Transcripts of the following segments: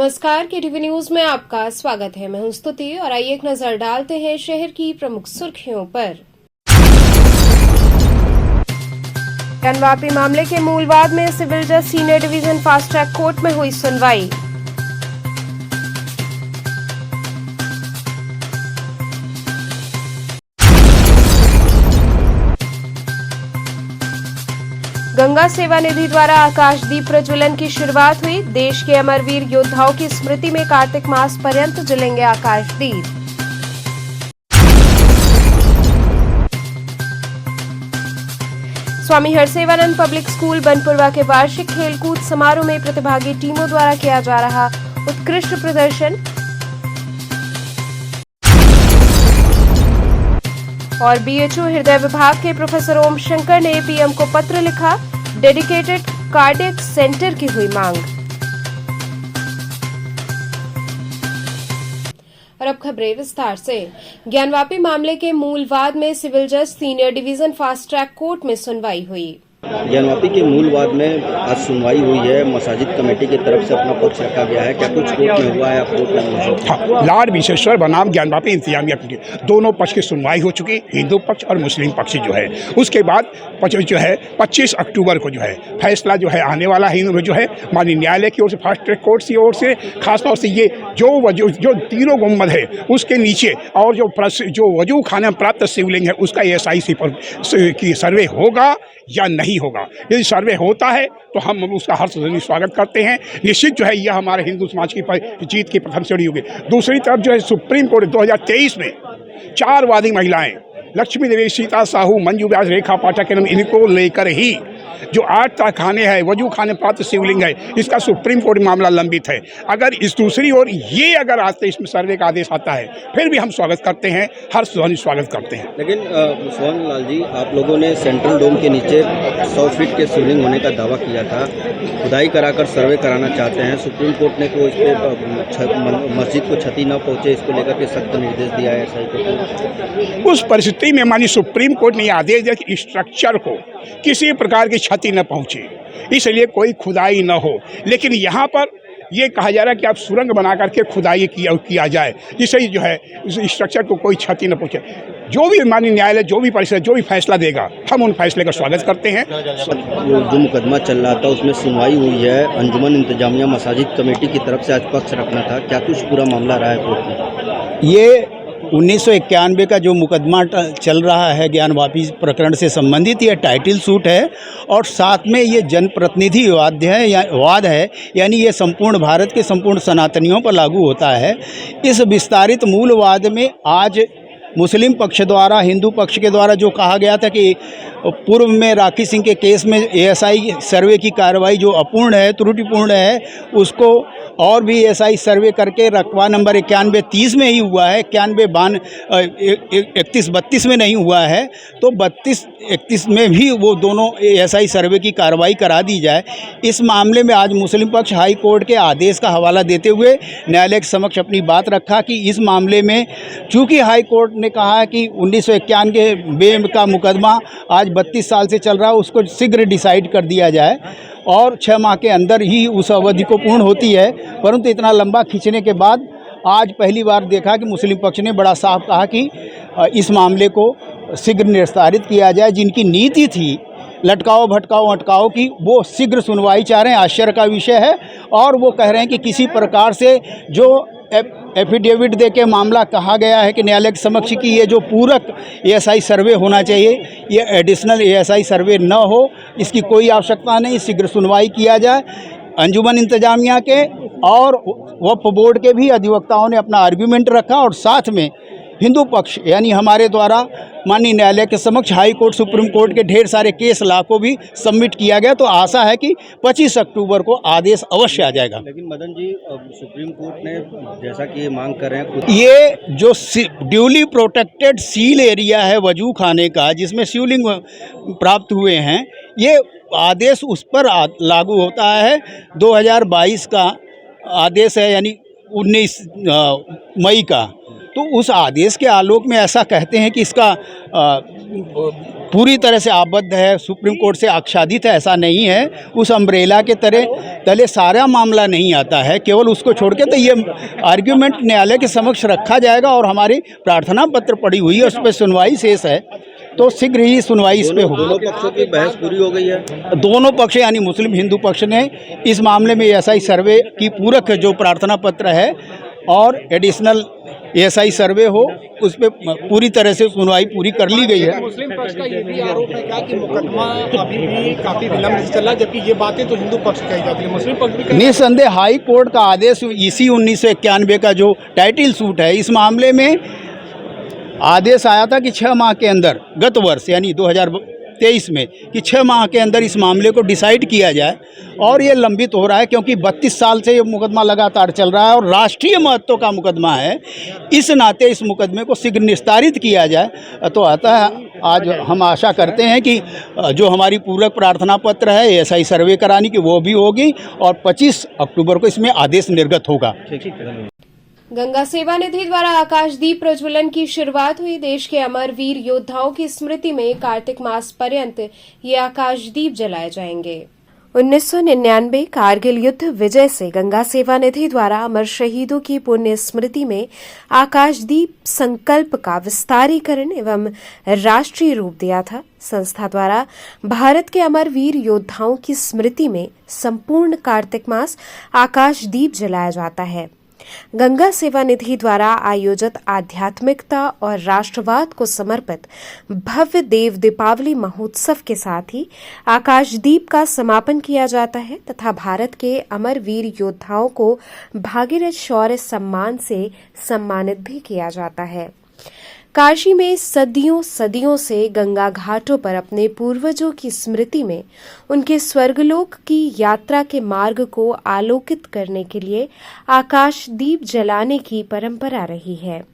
नमस्कार, KTV news में आपका स्वागत है। मैं हूं स्तुति और आइए एक नजर डालते हैं शहर की प्रमुख सुर्खियों पर। ज्ञानवापी मामले के मूलवाद में सिविल जज senior division fast track court में हुई सुनवाई। गंगा सेवा निधि द्वारा आकाशदीप प्रज्वलन की शुरुआत हुई। देश के अमरवीर योद्धाओं की स्मृति में कार्तिक मास पर्यंत जलेंगे आकाशदीप। स्वामी हरसेवानंद पब्लिक स्कूल बनपुरवा के वार्षिक खेलकूद समारोह में प्रतिभागी टीमों द्वारा किया जा रहा उत्कृष्ट प्रदर्शन। और बीएचयू हृदय विभाग के प्रोफेसर ओम शंकर ने पीएम को पत्र लिखा। डेडिकेटेड कार्डियक सेंटर की हुई मांग। और अब खबरें विस्तार से। ज्ञानवापी मामले के मूलवाद में सिविल जज senior division fast track court में सुनवाई हुई। ज्ञानवापी के मूलवाद में आज सुनवाई हुई है। मसाजिद कमेटी की तरफ से अपना पक्ष रखा गया है। क्या कुछ कोर्ट में हुआ है? आप कोर्ट में लॉर्ड विशेश्वर बनाम ज्ञानवापी इंतजामिया की दोनों पक्ष की सुनवाई हो चुकी, हिंदू पक्ष और मुस्लिम पक्ष जो है। उसके बाद जो है 25 अक्टूबर को जो है फैसला जो है आने वाला है। जो है माननीय न्यायालय की ओर से, फास्ट ट्रैक कोर्ट की ओर से, खासतौर से ये जो तीनों गुंबद है उसके नीचे और जो वजू खाने में प्राप्त शिवलिंग है उसका SIC पर की सर्वे होगा या नहीं होगा। यदि सर्वे होता है तो हम उसका हर्षध्वनि स्वागत करते हैं। निश्चित जो है यह हमारे हिंदू समाज की जीत की प्रथम सीढ़ी होगी। दूसरी तरफ जो है सुप्रीम कोर्ट 2023 में 4 वादी महिलाएं लक्ष्मी देवी, सीता साहू, मंजू व्यास, रेखा पाठक इनको लेकर ही जो 8 खाने हैं वजू खाने प्राप्त शिवलिंग है इसका सुप्रीम कोर्ट मामला लंबित है। अगर इस दूसरी ओर ये अगर आते इसमें सर्वे का आदेश आता है फिर भी हम स्वागत करते हैं, हर्षध्वनि स्वागत करते हैं। लेकिन सोहन लाल जी, आप लोगों ने सेंट्रल डोम के नीचे 100 फीट के शिवलिंग होने का दावा किया था। खुदाई कराकर सर्वे कराना चाहते हैं। सुप्रीम कोर्ट ने को इस पर मस्जिद को क्षति न पहुँचे इसको लेकर के सख्त निर्देश दिया है SI को। उस परिस्थिति में माननीय सुप्रीम कोर्ट ने यह आदेश दिया कि स्ट्रक्चर को किसी प्रकार की क्षति न पहुंचे, इसलिए कोई खुदाई न हो। लेकिन यहाँ पर ये कहा जा रहा है कि आप सुरंग बना करके खुदाई किया जाए जिससे जो है स्ट्रक्चर को कोई क्षति न पहुंचे। जो भी माननीय न्यायालय, जो भी परिषद जो भी फैसला देगा हम उन फैसले का स्वागत करते हैं। जो मुकदमा चल रहा था उसमें सुनवाई हुई है। अंजुमन इंतजामिया मसाजिद कमेटी की तरफ से आज पक्ष रखना था। क्या कुछ पूरा मामला रहा है कोर्ट में? ये 1991 का जो मुकदमा चल रहा है ज्ञानवापी प्रकरण से संबंधित, यह टाइटल सूट है और साथ में ये जनप्रतिनिधि वाद है, यानी ये संपूर्ण भारत के संपूर्ण सनातनियों पर लागू होता है। इस विस्तारित मूलवाद में आज मुस्लिम पक्ष द्वारा, हिंदू पक्ष के द्वारा जो कहा गया था कि पूर्व में राखी सिंह के केस में SI सर्वे की कार्रवाई जो अपूर्ण है, त्रुटिपूर्ण है, उसको और भी SI सर्वे करके रकबा नंबर 91-30 में ही हुआ है, 31-32 में नहीं हुआ है। तो 32-31 में भी वो दोनों SI सर्वे की कार्रवाई करा दी जाए। इस मामले में आज मुस्लिम पक्ष हाई कोर्ट के आदेश का हवाला देते हुए न्यायालय के समक्ष अपनी बात रखा कि इस मामले में चूँकि हाई कोर्ट ने कहा है कि 1991 का मुकदमा आज 32 साल से चल रहा है, उसको शीघ्र डिसाइड कर दिया जाए और 6 माह के अंदर ही उस अवधि को पूर्ण होती है। परंतु इतना लंबा खींचने के बाद आज पहली बार देखा कि मुस्लिम पक्ष ने बड़ा साफ कहा कि इस मामले को शीघ्र निस्तारित किया जाए। जिनकी नीति थी लटकाओ भटकाओ अटकाओ की, वो शीघ्र सुनवाई चाह रहे हैं। आश्चर्य का विषय है। और वो कह रहे हैं कि किसी प्रकार से जो एफिडेविट दे के मामला कहा गया है कि न्यायालय के समक्ष कि ये जो पूरक SI सर्वे होना चाहिए, ये एडिशनल SI सर्वे न हो, इसकी कोई आवश्यकता नहीं, शीघ्र सुनवाई किया जाए। अंजुमन इंतजामिया के और वक्फ बोर्ड के भी अधिवक्ताओं ने अपना आर्ग्यूमेंट रखा और साथ में हिंदू पक्ष यानी हमारे द्वारा माननीय न्यायालय के समक्ष हाई कोर्ट, सुप्रीम कोर्ट के ढेर सारे केस ला को भी सबमिट किया गया। तो आशा है कि 25 अक्टूबर को आदेश अवश्य आ जाएगा। लेकिन मदन जी, सुप्रीम कोर्ट ने जैसा कि ये मांग कर रहे हैं, ये जो ड्यूली प्रोटेक्टेड सील एरिया है वजू खाने का, जिसमें शिवलिंग प्राप्त हुए हैं, ये आदेश उस पर लागू होता है। 2022 का आदेश है, यानी 19 मई का। तो उस आदेश के आलोक में ऐसा कहते हैं कि इसका पूरी तरह से आबद्ध है, सुप्रीम कोर्ट से आच्छादित है, ऐसा नहीं है। उस अम्ब्रेला के तले सारा मामला नहीं आता है, केवल उसको छोड़ के तो ये आर्ग्यूमेंट न्यायालय के समक्ष रखा जाएगा और हमारी प्रार्थना पत्र पड़ी हुई है, उस पर सुनवाई शेष है, तो शीघ्र ही सुनवाई इस पे होगी। दोनों पक्षों की बहस पूरी हो गई है। दोनों पक्ष यानी मुस्लिम हिंदू पक्ष ने इस मामले में एएसआई सर्वे की पूरक जो प्रार्थना पत्र है और एडिशनल एएसआई सर्वे हो, उस पर पूरी तरह से सुनवाई पूरी कर ली गई है। मुस्लिम पक्ष का ये भी आरोप है क्या कि मुकदमा अभी भी काफी विलंब से चल रहा है, जबकि ये बातें तो हिंदू पक्ष कही जाती है, मुस्लिम पक्ष भी कही। निस्संदेह हाई कोर्ट का आदेश इसी 1991 का जो टाइटल सूट है, इस मामले में आदेश आया था कि 6 माह के अंदर, गत वर्ष यानी 2023 में, कि 6 माह के अंदर इस मामले को डिसाइड किया जाए, और ये लंबित हो रहा है क्योंकि 32 साल से ये मुकदमा लगातार चल रहा है और राष्ट्रीय महत्व का मुकदमा है। इस नाते इस मुकदमे को शीघ्र निस्तारित किया जाए। तो अतः आज हम आशा करते हैं कि जो हमारी पूरक प्रार्थना पत्र है एएसआई सर्वे कराने की, वो भी होगी और 25 अक्टूबर को इसमें आदेश निर्गत होगा। गंगा सेवा निधि द्वारा आकाशदीप प्रज्वलन की शुरुआत हुई। देश के अमर वीर योद्धाओं की स्मृति में कार्तिक मास पर्यंत ये आकाशदीप जलाए जाएंगे। 1999 कारगिल युद्ध विजय से गंगा सेवा निधि द्वारा अमर शहीदों की पुण्य स्मृति में आकाशदीप संकल्प का विस्तारीकरण एवं राष्ट्रीय रूप दिया था। संस्था द्वारा भारत के अमर वीर योद्धाओं की स्मृति में संपूर्ण कार्तिक मास आकाशदीप जलाया जाता है। गंगा सेवा निधि द्वारा आयोजित आध्यात्मिकता और राष्ट्रवाद को समर्पित भव्य देव दीपावली महोत्सव के साथ ही आकाशदीप का समापन किया जाता है तथा भारत के अमर वीर योद्धाओं को भागीरथ शौर्य सम्मान से सम्मानित भी किया जाता है। काशी में सदियों से गंगा घाटों पर अपने पूर्वजों की स्मृति में उनके स्वर्गलोक की यात्रा के मार्ग को आलोकित करने के लिए आकाशदीप जलाने की परंपरा रही है।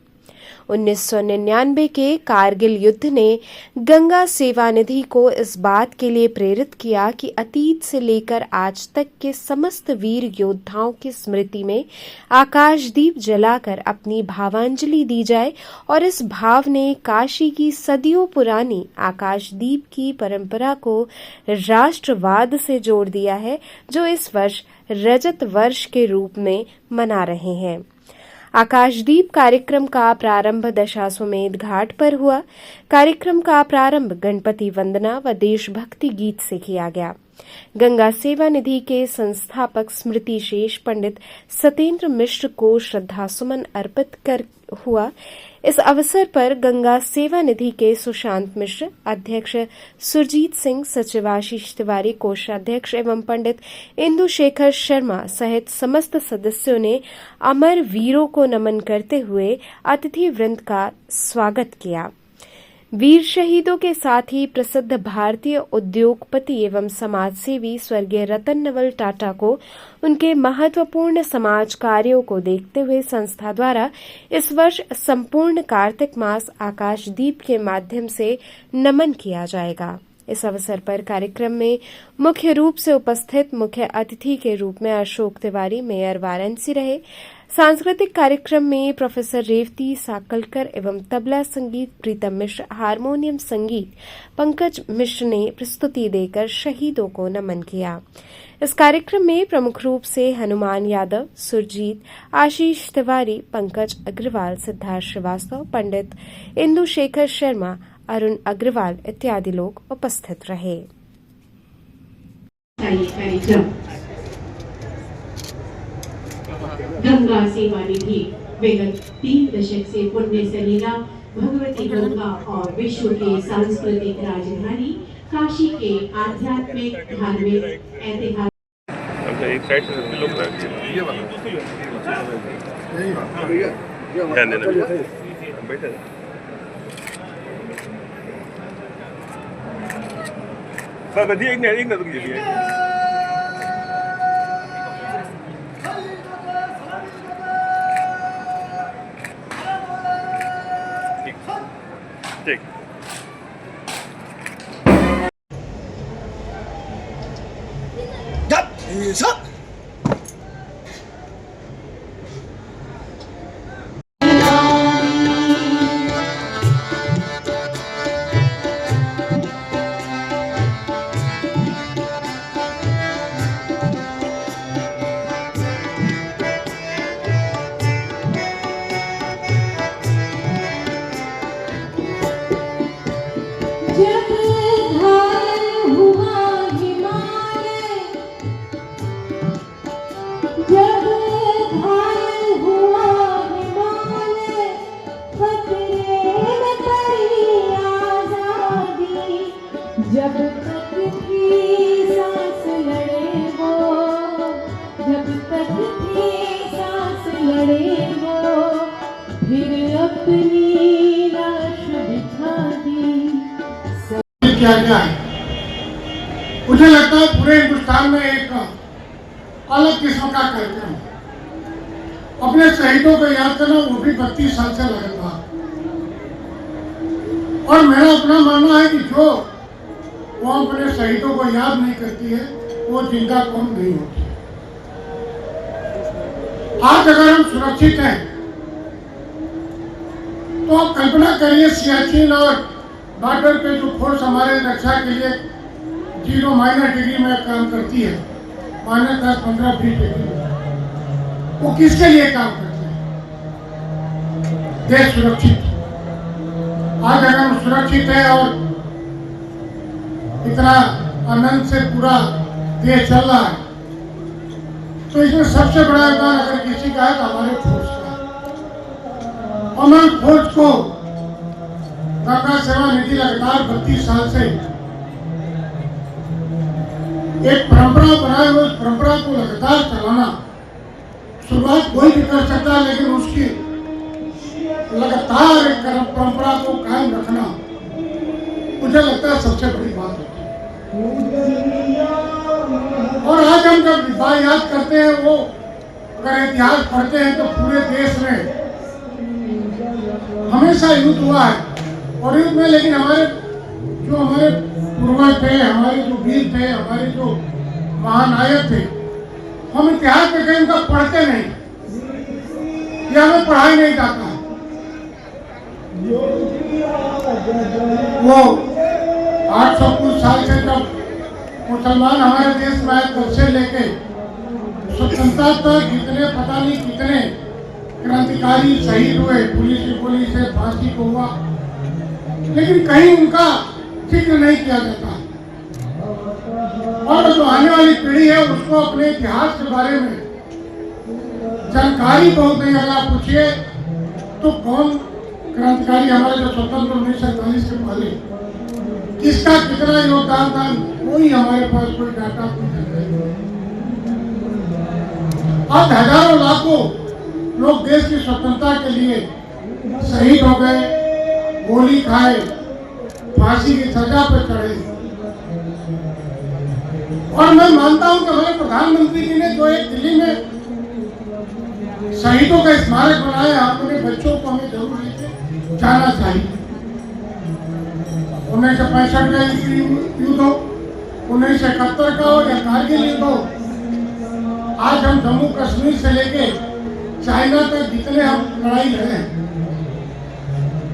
1999 के कारगिल युद्ध ने गंगा सेवा निधि को इस बात के लिए प्रेरित किया कि अतीत से लेकर आज तक के समस्त वीर योद्धाओं की स्मृति में आकाशदीप जलाकर अपनी भावांजलि दी जाए और इस भाव ने काशी की सदियों पुरानी आकाशदीप की परंपरा को राष्ट्रवाद से जोड़ दिया है, जो इस वर्ष रजत वर्ष के रूप में मना रहे हैं। आकाशदीप कार्यक्रम का प्रारंभ दशाश्वमेध घाट पर हुआ। कार्यक्रम का प्रारंभ गणपति वंदना व देशभक्ति गीत से किया गया। गंगा सेवा निधि के संस्थापक स्मृति शेष पंडित सत्येंद्र मिश्र को श्रद्धासुमन अर्पित कर हुआ। इस अवसर पर गंगा सेवा निधि के सुशांत मिश्र, अध्यक्ष सुरजीत सिंह, सचिव आशीष तिवारी, कोषाध्यक्ष एवं पंडित इंदु शेखर शर्मा सहित समस्त सदस्यों ने अमर वीरों को नमन करते हुए अतिथि वृंद का स्वागत किया। वीर शहीदों के साथ ही प्रसिद्ध भारतीय उद्योगपति एवं समाजसेवी स्वर्गीय रतन नवल टाटा को उनके महत्वपूर्ण समाज कार्यों को देखते हुए संस्था द्वारा इस वर्ष संपूर्ण कार्तिक मास आकाशदीप के माध्यम से नमन किया जाएगा। इस अवसर पर कार्यक्रम में मुख्य रूप से उपस्थित मुख्य अतिथि के रूप में अशोक तिवारी, मेयर वाराणसी रहे। सांस्कृतिक कार्यक्रम में प्रोफेसर रेवती साकलकर एवं तबला संगीत प्रीतम मिश्र, हारमोनियम संगीत पंकज मिश्र ने प्रस्तुति देकर शहीदों को नमन किया। इस कार्यक्रम में प्रमुख रूप से हनुमान यादव, सुरजीत, आशीष तिवारी, पंकज अग्रवाल, सिद्धार्थ श्रीवास्तव, पंडित इंदु शेखर शर्मा, अरुण अग्रवाल इत्यादि लोग उपस्थित रहे। गंगा सेवा निधि विगत 3 दशक से पुण्य सलीला भगवती गंगा और विश्व की सांस्कृतिक राजधानी काशी के आध्यात्मिक, धार्मिक, ऐतिहासिक एक साइड से लोग ध्यान देना बैठे एक ना तो ठीक फिर अपनी लाश बिठा दी। किया गया है। मुझे लगता है पूरे हिंदुस्तान में एक अलग किस्म का कार्यक्रम है। अपने शहीदों को याद करना, वो भी 32 साल से लगातार। और मेरा अपना मानना है कि जो वो अपने शहीदों को याद नहीं करती है, वो जिंदा कौम नहीं होती। आज अगर हम सुरक्षित हैं, तो आप कल्पना करिए सियाचिन और बॉर्डर पे जो फोर्स हमारे रक्षा के लिए 0-डिग्री में काम करती है, -10-15-20 डिग्री, वो किसके लिए काम करते हैं? देश सुरक्षित। आज अगर हम सुरक्षित है और इतना आनंद से पूरा देश चल रहा है, तो इसमें सबसे बड़ा योगदान अगर किसी का है तो हमारे फोर्स का। और मैं फोर्स को गंगा सेवा निधि लगातार 32 साल से एक परंपरा बनाए हुए, उस परंपरा को लगातार चलाना, शुरुआत कोई भी कर सकता है, लेकिन उसकी लगातार एक परंपरा को कायम रखना, मुझे लगता है सबसे बड़ी बात होती है। और आज हम जब विवाह याद करते हैं, वो अगर इतिहास पढ़ते हैं तो पूरे देश में हमेशा युद्ध हुआ है। और युद्ध में लेकिन हमारे पूर्वज थे, हमारे जो वीर थे, हमारे जो महानायक थे, हम इतिहास में कहीं उनका पढ़ते नहीं, या हमें पढ़ाई नहीं जाता। वो 800 कुछ साल से जब मुसलमान हमारे देश में आए, तब से लेके स्वतंत्रता तक कितने पता नहीं कितने क्रांतिकारी शहीद हुए, पुलिस की गोली से फांसी को हुआ, लेकिन कहीं उनका जिक्र नहीं किया जाता। और जो आने वाली पीढ़ी है, उसको अपने इतिहास के बारे में जानकारी बहुत नहीं। अगर आप पूछिए तो कौन क्रांतिकारी हमारे जो स्वतंत्र 1947 के पहले, किसका कितना योगदान था, कोई हमारे पास कोई डाटा नहीं। आज हजारों लाखों लोग देश की स्वतंत्रता के लिए शहीद हो गए, गोली खाए, फांसी की सजा पर चढ़े। और मैं मानता हूं कि हमारे प्रधानमंत्री जी ने जो एक दिल्ली में शहीदों का स्मारक बनाया, अपने बच्चों को हमें जरूर लेके जाना चाहिए। 1965 का युद्ध हो, 1971 का हो या कारगिल युद्ध हो, आज हम जम्मू कश्मीर से लेके चाइना तक जितने हम लड़ाई लड़े हैं,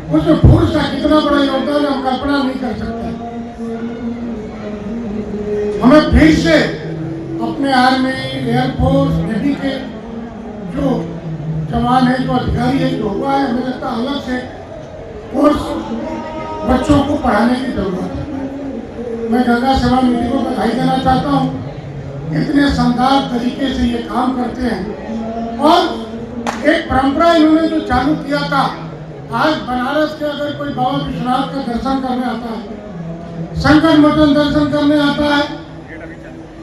उसमें फोर्स का कितना बड़ा योगदान हम कल्पना नहीं कर सकते। हमें फिर से अपने आर्मी, एयरफोर्स, नेवी के जो जवान है, जो अधिकारी है, जो हुआ है, हमें लगता है अलग से कोर्स बच्चों को पढ़ाने की जरूरत है। मैं गंगा सेवा निधि को बधाई देना चाहता हूँ, इतने शानदार तरीके से ये काम करते हैं। और एक परंपरा इन्होंने जो चालू किया था, आज बनारस के अगर कोई बाबा विश्वनाथ का दर्शन करने आता है, संकट मोचन दर्शन करने आता है,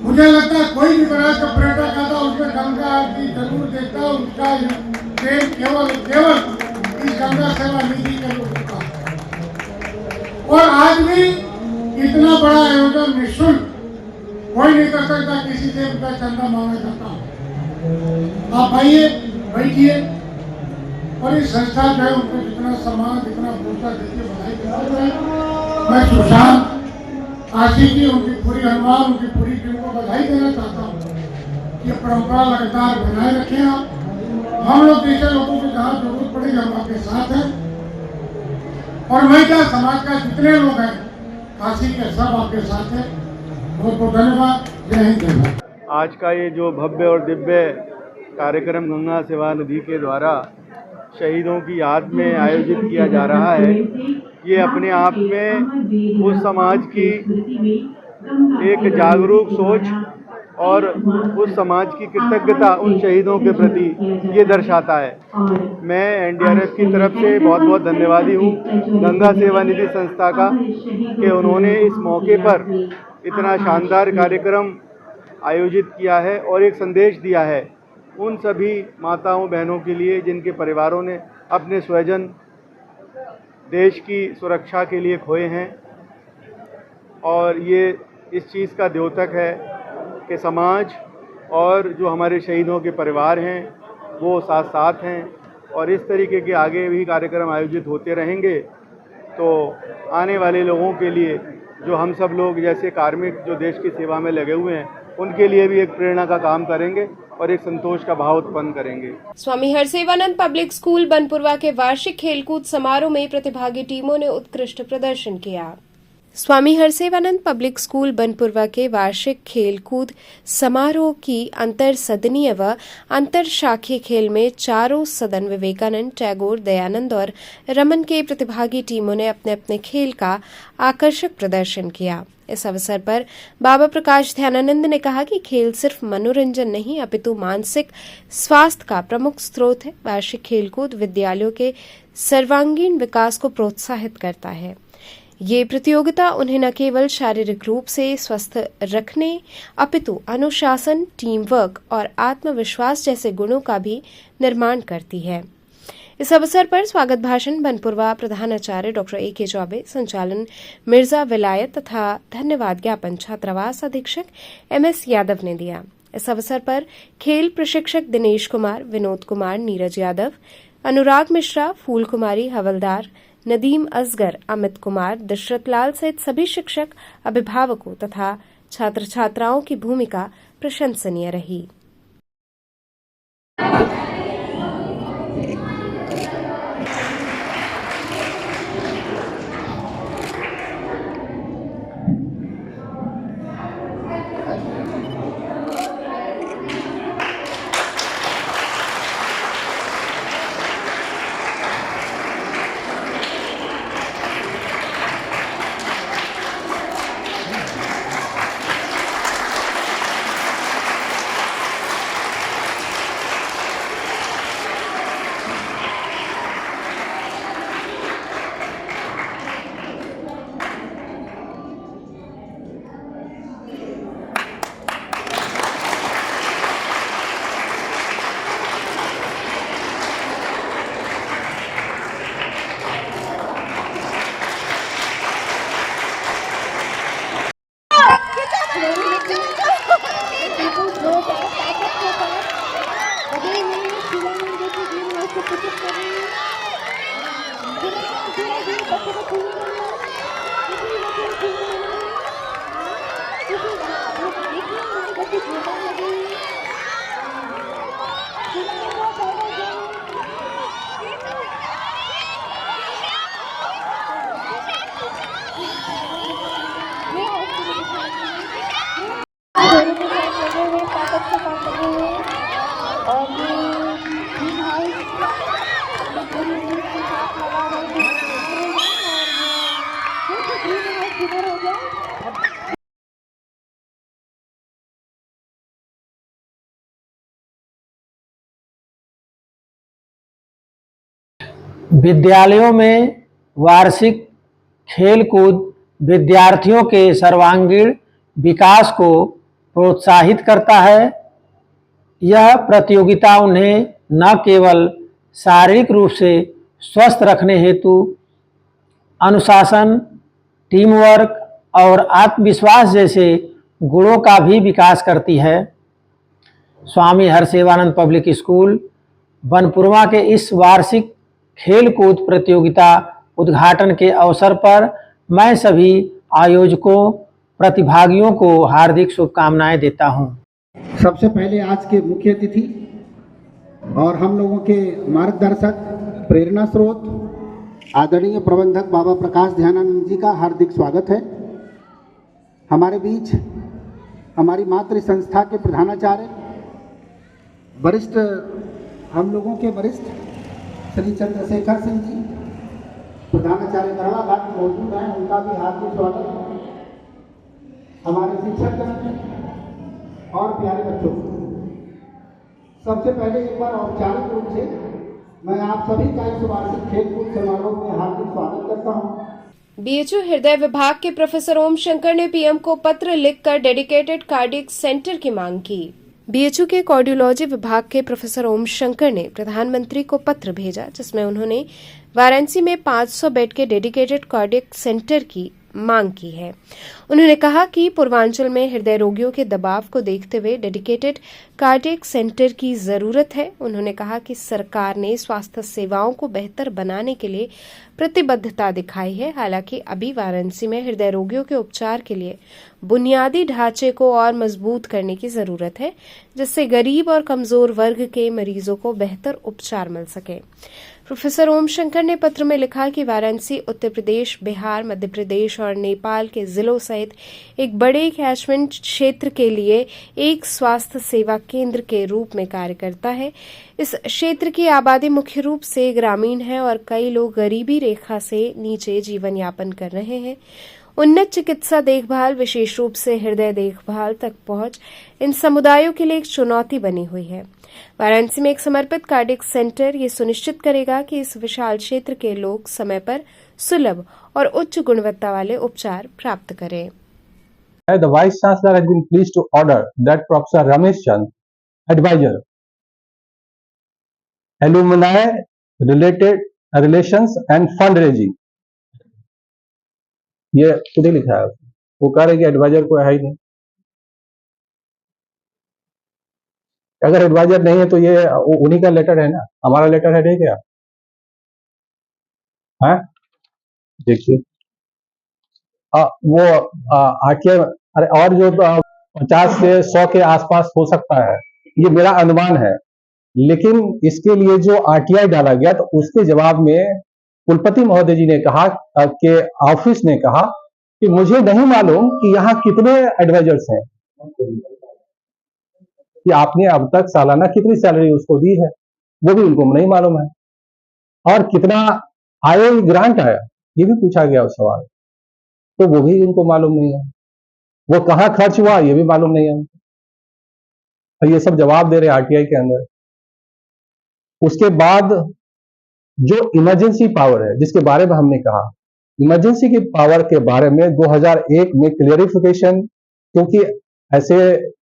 मुझे लगता है कोई भी बनारस का पर्यटक आता है, उसमें गंगा आरती जरूर देखता है। उसका प्रेम केवल इस गंगा सेवा निधि के लोगों का। और आज भी इतना बड़ा आयोजन निःशुल्क कोई नहीं कर सकता, किसी से रुपया चंदा मांगा जाता हो। आप आइए, बैठिए, और इस संस्था जो है उनको जितना सम्मान, जितना भरोसा देती बधाई देता है। मैं सुशांत आशी की, उनकी पूरी हनुमान, उनकी पूरी टीम को बधाई देना चाहता हूँ। ये परंपरा लगातार बनाए रखें आप। हम लोग जैसे लोगों को जहाँ जरूरत पड़ेगी हम आपके साथ हैं। और मैं क्या, समाज का जितने लोग हैं काशी के, सब आपके साथ हैं। बहुत बहुत धन्यवाद। जय हिंद, जय भारत। आज का ये जो भव्य और दिव्य कार्यक्रम गंगा सेवा निधि के द्वारा शहीदों की याद में आयोजित किया जा रहा है, ये अपने आप में उस समाज की एक जागरूक सोच और उस समाज की कृतज्ञता उन शहीदों के प्रति ये दर्शाता है। मैं एनडीआरएफ की तरफ से बहुत बहुत धन्यवादी हूँ गंगा सेवा निधि संस्था का, कि उन्होंने इस मौके पर इतना शानदार कार्यक्रम आयोजित किया है और एक संदेश दिया है उन सभी माताओं बहनों के लिए जिनके परिवारों ने अपने स्वजन देश की सुरक्षा के लिए खोए हैं। और ये इस चीज़ का द्योतक है कि समाज और जो हमारे शहीदों के परिवार हैं वो साथ साथ हैं, और इस तरीके के आगे भी कार्यक्रम आयोजित होते रहेंगे तो आने वाले लोगों के लिए, जो हम सब लोग जैसे कार्मिक जो देश की सेवा में लगे हुए हैं, उनके लिए भी एक प्रेरणा का काम करेंगे और एक संतोष का भाव उत्पन्न करेंगे। स्वामी हरसेवानंद पब्लिक स्कूल बनपुरवा के वार्षिक खेलकूद समारोह में प्रतिभागी टीमों ने उत्कृष्ट प्रदर्शन किया। स्वामी हरसेवानंद पब्लिक स्कूल बनपुरवा के वार्षिक खेलकूद समारोह की अंतर सदनीय व अंतर शाखीय खेल में चारों सदन विवेकानंद, टैगोर, दयानंद और रमन के प्रतिभागी टीमों ने अपने अपने खेल का आकर्षक प्रदर्शन किया। इस अवसर पर बाबा प्रकाश ध्यानानंद ने कहा कि खेल सिर्फ मनोरंजन नहीं अपितु मानसिक स्वास्थ्य का प्रमुख स्रोत है। वार्षिक खेलकूद विद्यालयों के सर्वांगीण विकास को प्रोत्साहित करता है। ये प्रतियोगिता उन्हें न केवल शारीरिक रूप से स्वस्थ रखने अपितु अनुशासन, टीम वर्क और आत्मविश्वास जैसे गुणों का भी निर्माण करती है। इस अवसर पर स्वागत भाषण बनपुरवा प्रधानाचार्य डॉक्टर ए.के. चौबे, संचालन मिर्जा विलायत तथा धन्यवाद ज्ञापन छात्रावास अधीक्षक एम.एस. यादव ने दिया। इस अवसर पर खेल प्रशिक्षक दिनेश कुमार, विनोद कुमार, नीरज यादव, अनुराग मिश्रा, फूल कुमारी हवलदार, नदीम असगर, अमित कुमार, दशरथ लाल सहित सभी शिक्षक, अभिभावकों तथा छात्र छात्राओं की भूमिका प्रशंसनीय रही। विद्यालयों में वार्षिक खेलकूद विद्यार्थियों के सर्वांगीण विकास को प्रोत्साहित करता है। यह प्रतियोगिता उन्हें न केवल शारीरिक रूप से स्वस्थ रखने हेतु अनुशासन, टीम वर्क और आत्मविश्वास जैसे गुणों का भी विकास करती है। स्वामी हरसेवानंद पब्लिक स्कूल बनपुरवा के इस वार्षिक खेलकूद प्रतियोगिता उद्घाटन के अवसर पर मैं सभी आयोजकों, प्रतिभागियों को हार्दिक शुभकामनाएं देता हूं। सबसे पहले आज के मुख्य अतिथि और हम लोगों के मार्गदर्शक, प्रेरणा स्रोत आदरणीय प्रबंधक बाबा प्रकाश ध्यानानंद जी का हार्दिक स्वागत है। हमारे बीच हमारी मातृ संस्था के प्रधानाचार्य, वरिष्ठ हम लोगों के वरिष्ठ श्री चंद्रशेखर सिंह जी, प्रधानाचार्य करवा घाट मौजूद हैं, उनका भी हार्दिक स्वागत। हमारे शिक्षक और प्यारे बच्चों, सबसे पहले एक बार औपचारिक रूप से मैं आप सभी का इस वार्षिक खेलकूद समारोह में हार्दिक स्वागत करता हूँ। बीएचयू हृदय विभाग के प्रोफेसर ओम शंकर ने पीएम को पत्र लिखकर डेडिकेटेड कार्डियक सेंटर की मांग की। बीएचयू के कार्डियोलॉजी विभाग के प्रोफेसर ओम शंकर ने प्रधानमंत्री को पत्र भेजा, जिसमें उन्होंने वाराणसी में 500 बेड के डेडिकेटेड कार्डियक सेंटर की मांग की है। उन्होंने कहा कि पूर्वांचल में हृदय रोगियों के दबाव को देखते हुए डेडिकेटेड कार्डियक सेंटर की जरूरत है। उन्होंने कहा कि सरकार ने स्वास्थ्य सेवाओं को बेहतर बनाने के लिए प्रतिबद्धता दिखाई है। हालांकि अभी वाराणसी में हृदय रोगियों के उपचार के लिए बुनियादी ढांचे को और मजबूत करने की जरूरत है, जिससे गरीब और कमजोर वर्ग के मरीजों को बेहतर उपचार मिल सके। प्रोफेसर ओम शंकर ने पत्र में लिखा कि वाराणसी उत्तर प्रदेश, बिहार, मध्य प्रदेश और नेपाल के जिलों सहित एक बड़े कैचमेंट क्षेत्र के लिए एक स्वास्थ्य सेवा केंद्र के रूप में कार्य करता है। इस क्षेत्र की आबादी मुख्य रूप से ग्रामीण है और कई लोग गरीबी रेखा से नीचे जीवन यापन कर रहे हैं। उन्नत चिकित्सा देखभाल, विशेष रूप से हृदय देखभाल तक पहुंच इन समुदायों के लिए एक चुनौती बनी हुई है। वाराणसी में एक समर्पित कार्डियक सेंटर ये सुनिश्चित करेगा कि इस विशाल क्षेत्र के लोग समय पर सुलभ और उच्च गुणवत्ता वाले उपचार प्राप्त करें। The Vice Chancellor has been pleased to order that Professor Ramesh Chand, Advisor, Alumni Related Relations and Fundraising, ये खुद ही लिखा है, वो कह रहे कि एडवाइजर कोई है ही नहीं। अगर एडवाइजर नहीं है तो ये उन्हीं का लेटर है ना, हमारा लेटर है नहीं क्या? है देखिए वो आके अरे और जो 50 से 100 के आसपास हो सकता है, ये मेरा अनुमान है। लेकिन इसके लिए जो आरटीआई डाला गया तो उसके जवाब में कुलपति महोदय जी ने कहा कि ऑफिस ने कहा कि मुझे नहीं मालूम कि यहाँ कितने एडवाइजर्स हैं, कि आपने अब तक सालाना कितनी सैलरी उसको दी है, वो भी उनको नहीं मालूम है, और कितना आया ग्रांट आया ये भी पूछा गया उस सवाल, तो वो भी उनको मालूम नहीं है, वो कहाँ खर्च हुआ ये भी मालूम नहीं है। और ये सब जवाब दे रहे आरटीआई के अंदर। उसके बाद जो इमरजेंसी पावर है जिसके बारे में हमने कहा, इमरजेंसी की पावर के बारे में 2001 में क्लियरिफिकेशन, क्योंकि ऐसे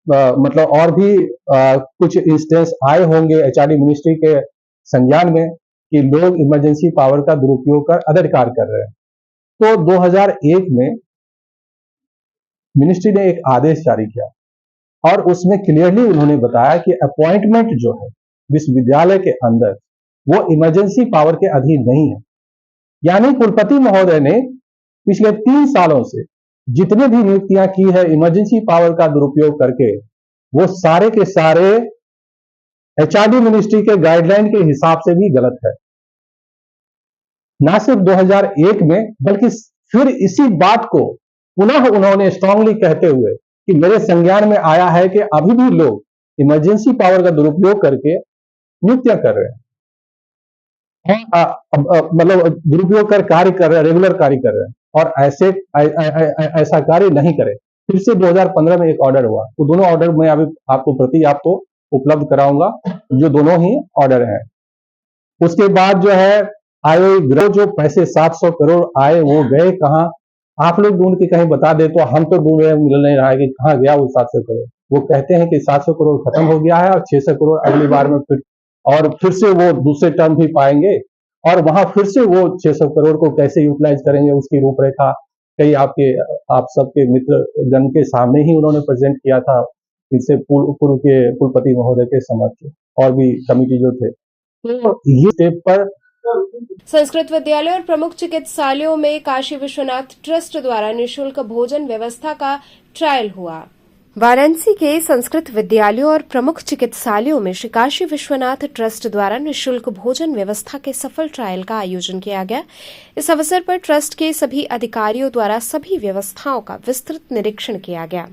मतलब और भी कुछ इंस्टेंस आए होंगे एचआरडी मिनिस्ट्री के संज्ञान में कि लोग इमरजेंसी पावर का दुरुपयोग कर अदर कार्य कर रहे हैं। तो 2001 में मिनिस्ट्री ने एक आदेश जारी किया और उसमें क्लियरली उन्होंने बताया कि अपॉइंटमेंट जो है विश्वविद्यालय के अंदर वो इमरजेंसी पावर के अधीन नहीं है। यानी कुलपति महोदय ने पिछले 3 सालों से जितने भी नियुक्तियां की है इमरजेंसी पावर का दुरुपयोग करके, वो सारे के सारे एचआरडी मिनिस्ट्री के गाइडलाइन के हिसाब से भी गलत है। ना सिर्फ 2001 में बल्कि फिर इसी बात को पुनः उन्होंने स्ट्रांगली कहते हुए कि मेरे संज्ञान में आया है कि अभी भी लोग इमरजेंसी पावर का दुरुपयोग करके नियुक्तियां कर रहे हैं, मतलब दुरुपयोग कर कार्य कर रहे हैं, रेगुलर कार्य कर रहे हैं, और ऐसा कार्य नहीं करें। फिर से 2015 में एक ऑर्डर हुआ, वो दोनों ऑर्डर मैं अभी आपको प्रति आपको उपलब्ध कराऊंगा, जो दोनों ही ऑर्डर हैं। उसके बाद जो है आए जो पैसे 700 करोड़ आए वो गए कहाँ, आप लोग ढूंढ के कहीं बता दे, तो हम तो ढूंढ रहे मिल नहीं रहा है कि कहाँ गया वो 700 करोड़। वो कहते हैं कि 700 करोड़ खत्म हो गया है और 600 करोड़ अगली बार में फिर से वो दूसरे टर्म भी पाएंगे, और वहां फिर से वो 600 करोड़ को कैसे यूटिलाइज करेंगे उसकी रूपरेखा कई आप सबके मित्र जन के सामने ही उन्होंने प्रेजेंट किया था, इससे पूर्व के कुलपति महोदय के समक्ष और भी कमिटी जो थे। तो ये स्टेप पर संस्कृत विद्यालय और प्रमुख चिकित्सालयों में काशी विश्वनाथ ट्रस्ट द्वारा निःशुल्क भोजन व्यवस्था का ट्रायल हुआ। वाराणसी के संस्कृत विद्यालयों और प्रमुख चिकित्सालयों में श्री काशी विश्वनाथ ट्रस्ट द्वारा निःशुल्क भोजन व्यवस्था के सफल ट्रायल का आयोजन किया गया। इस अवसर पर ट्रस्ट के सभी अधिकारियों द्वारा सभी व्यवस्थाओं का विस्तृत निरीक्षण किया गया।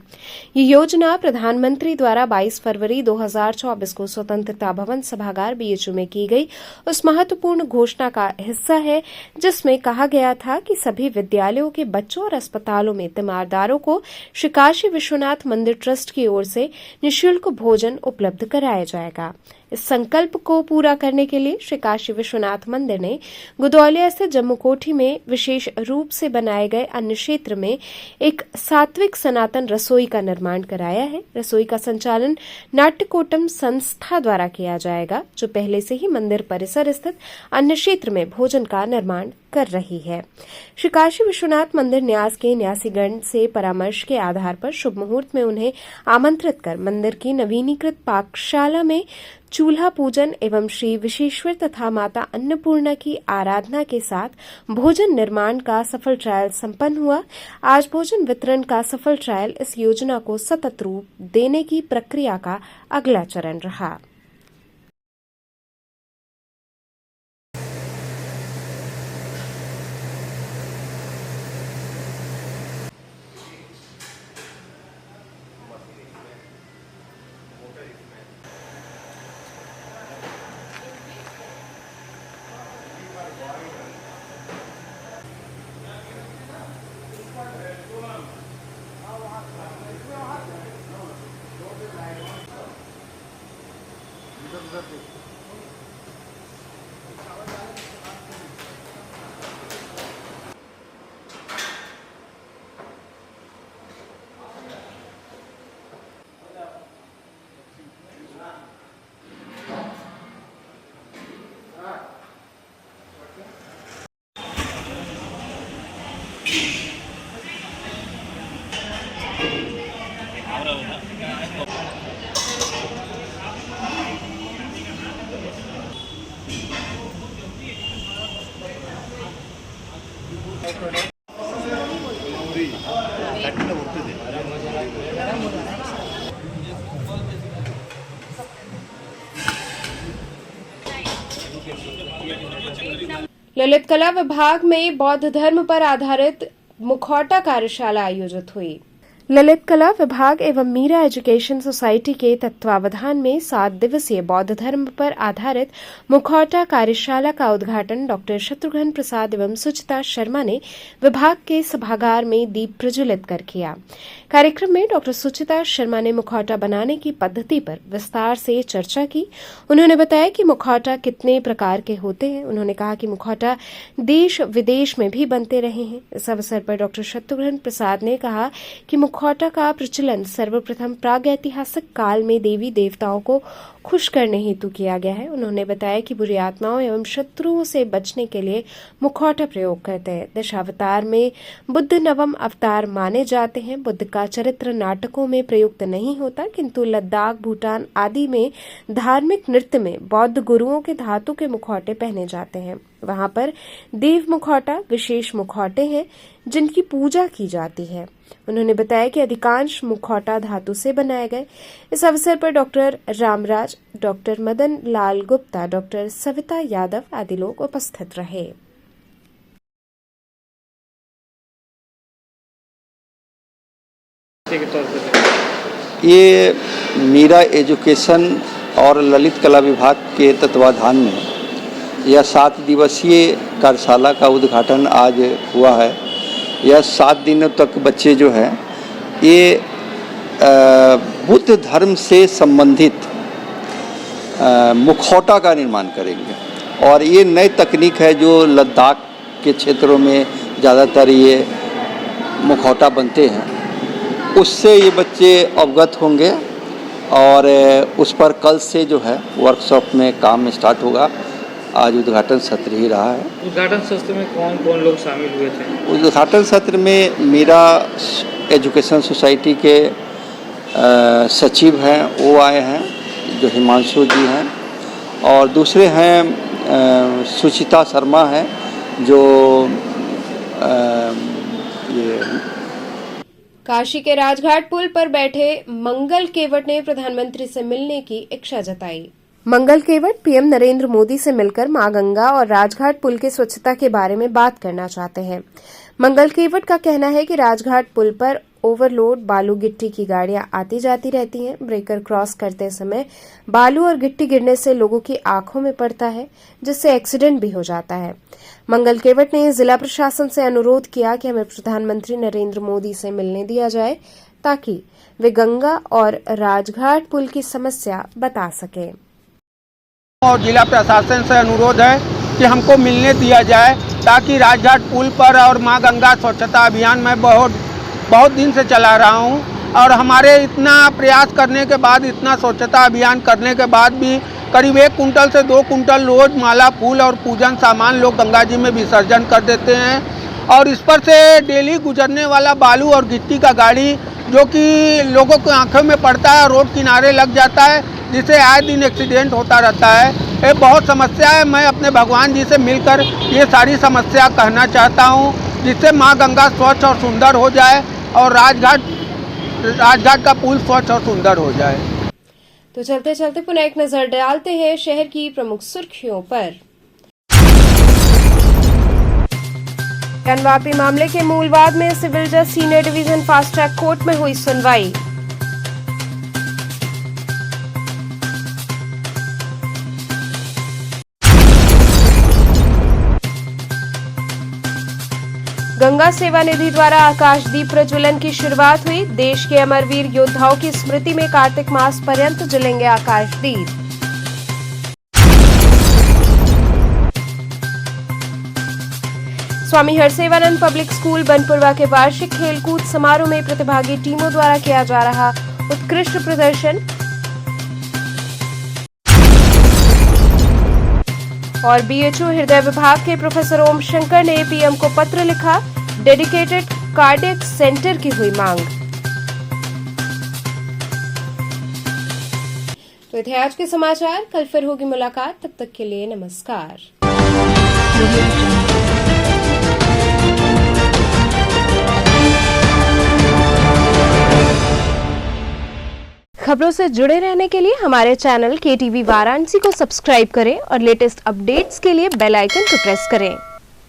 ये योजना प्रधानमंत्री द्वारा 22 फरवरी 2024 को स्वतंत्रता भवन सभागार बीएचयू में की गई उस महत्वपूर्ण घोषणा का हिस्सा है, जिसमें कहा गया था कि सभी विद्यालयों के बच्चों और अस्पतालों में तीमारदारों को श्री काशी विश्वनाथ मंदिर ट्रस्ट की ओर से निःशुल्क भोजन उपलब्ध कराया जाएगा। इस संकल्प को पूरा करने के लिए श्री काशी विश्वनाथ मंदिर ने गुदौलिया स्थित जम्मू कोठी में विशेष रूप से बनाए गए अन्य क्षेत्र में एक सात्विक सनातन रसोई का निर्माण कराया है। रसोई का संचालन नाट्यकोटम संस्था द्वारा किया जाएगा, जो पहले से ही मंदिर परिसर स्थित अन्य क्षेत्र में भोजन का निर्माण कर रही है। श्री काशी विश्वनाथ मंदिर न्यास के न्यासीगण से परामर्श के आधार पर शुभ मुहूर्त में उन्हें आमंत्रित कर मंदिर की नवीनीकृत पाकशाला में चूल्हा पूजन एवं श्री विश्वेश्वर तथा माता अन्नपूर्णा की आराधना के साथ भोजन निर्माण का सफल ट्रायल संपन्न हुआ। आज भोजन वितरण का सफल ट्रायल इस योजना को सतत रूप देने की प्रक्रिया का अगला चरण रहा। ललित कला विभाग में बौद्ध धर्म पर आधारित मुखौटा कार्यशाला आयोजित हुई। ललित कला विभाग एवं मीरा एजुकेशन सोसाइटी के तत्वावधान में 7 दिवसीय बौद्ध धर्म पर आधारित मुखौटा कार्यशाला का उद्घाटन डॉक्टर शत्रुघ्न प्रसाद एवं सुचिता शर्मा ने विभाग के सभागार में दीप प्रज्वलित कर किया। कार्यक्रम में डॉक्टर सुचिता शर्मा ने मुखौटा बनाने की पद्धति पर विस्तार से चर्चा की। उन्होंने बताया कि मुखौटा कितने प्रकार के होते हैं। उन्होंने कहा कि मुखौटा देश विदेश में भी बनते रहे हैं। इस अवसर पर डॉक्टर शत्रुघ्न प्रसाद ने कहा कि मुखौटा का प्रचलन सर्वप्रथम प्रागैतिहासिक काल में देवी देवताओं को खुश करने हेतु किया गया है। उन्होंने बताया कि बुरी आत्माओं एवं शत्रुओं से बचने के लिए मुखौटा प्रयोग करते हैं। दशावतार में बुद्ध नवम अवतार माने जाते हैं। बुद्ध का चरित्र नाटकों में प्रयुक्त नहीं होता, किंतु लद्दाख, भूटान आदि में धार्मिक नृत्य में बौद्ध गुरुओं के धातु के मुखौटे पहने जाते हैं। वहां पर देव मुखौटा विशेष मुखौटे हैं जिनकी पूजा की जाती है। उन्होंने बताया कि अधिकांश मुखौटा धातु से बनाए गए। इस अवसर पर doctor Ramraj, doctor Madan Lal Gupta, doctor Savita Yadav आदि लोग उपस्थित रहे। ये मीरा एजुकेशन और ललित कला विभाग के तत्वाधान में यह 7 दिवसीय कार्यशाला का उद्घाटन आज हुआ है। यह 7 दिनों तक बच्चे जो हैं ये बुद्ध धर्म से संबंधित मुखौटा का निर्माण करेंगे और ये नई तकनीक है जो लद्दाख के क्षेत्रों में ज़्यादातर ये मुखौटा बनते हैं, उससे ये बच्चे अवगत होंगे और उस पर कल से जो है वर्कशॉप में काम स्टार्ट होगा। आज उद्घाटन सत्र ही रहा है। उद्घाटन सत्र में कौन कौन लोग शामिल हुए थे? उद्घाटन सत्र में मीरा एजुकेशन सोसाइटी के सचिव हैं, वो आए हैं, जो हिमांशु जी हैं, और दूसरे हैं सुचिता शर्मा हैं जो ये काशी के राजघाट पुल पर बैठे मंगल केवट ने प्रधानमंत्री से मिलने की इच्छा जताई। मंगल केवट पीएम नरेंद्र मोदी से मिलकर मां गंगा और राजघाट पुल की स्वच्छता के बारे में बात करना चाहते हैं। मंगल केवट का कहना है कि राजघाट पुल पर ओवरलोड बालू गिट्टी की गाड़ियां आती जाती रहती हैं। ब्रेकर क्रॉस करते समय बालू और गिट्टी गिरने से लोगों की आंखों में पड़ता है, जिससे एक्सीडेंट भी हो जाता है। मंगल केवट ने जिला प्रशासन से अनुरोध किया कि हमें प्रधानमंत्री नरेंद्र मोदी से मिलने दिया जाए ताकि वे गंगा और राजघाट पुल की समस्या बता सकें। और जिला प्रशासन से अनुरोध है कि हमको मिलने दिया जाए, ताकि राजघाट पुल पर और माँ गंगा स्वच्छता अभियान में बहुत दिन से चला रहा हूँ, और हमारे इतना प्रयास करने के बाद, इतना स्वच्छता अभियान करने के बाद भी करीब 1 कुंटल से 2 कुंटल रोज माला, फूल और पूजन सामान लोग गंगा जी में विसर्जन कर देते हैं। और इस पर से डेली गुजरने वाला बालू और गिट्टी का गाड़ी जो कि लोगों की आंखों में पड़ता है, रोड किनारे लग जाता है, जिससे आए दिन एक्सीडेंट होता रहता है। ये बहुत समस्या है। मैं अपने भगवान जी से मिलकर ये सारी समस्या कहना चाहता हूँ, जिससे माँ गंगा स्वच्छ और सुंदर हो जाए और राजघाट का पुल स्वच्छ और सुंदर हो जाए। तो चलते चलते पुनः एक नजर डालते हैं शहर की प्रमुख सुर्खियों पर। वापी मामले के मूलवाद में सिविल जज senior division fast track court में हुई सुनवाई। गंगा सेवा निधि द्वारा आकाशदीप प्रज्वलन की शुरुआत हुई। देश के अमरवीर योद्धाओं की स्मृति में कार्तिक मास पर्यंत जलेंगे आकाशदीप। स्वामी हरसेवानंद पब्लिक स्कूल बनपुरवा के वार्षिक खेलकूद समारोह में प्रतिभागी टीमों द्वारा किया जा रहा उत्कृष्ट प्रदर्शन। और बीएचयू हृदय विभाग के प्रोफेसर ओम शंकर ने पीएम को पत्र लिखा, डेडिकेटेड कार्डियक सेंटर की हुई मांग। तो थे आज के समाचार। कल फिर होगी मुलाकात, तब तक के लिए नमस्कार। खबरों से जुड़े रहने के लिए हमारे चैनल KTV वाराणसी को सब्सक्राइब करें और लेटेस्ट अपडेट्स के लिए बेल आइकन को प्रेस करें।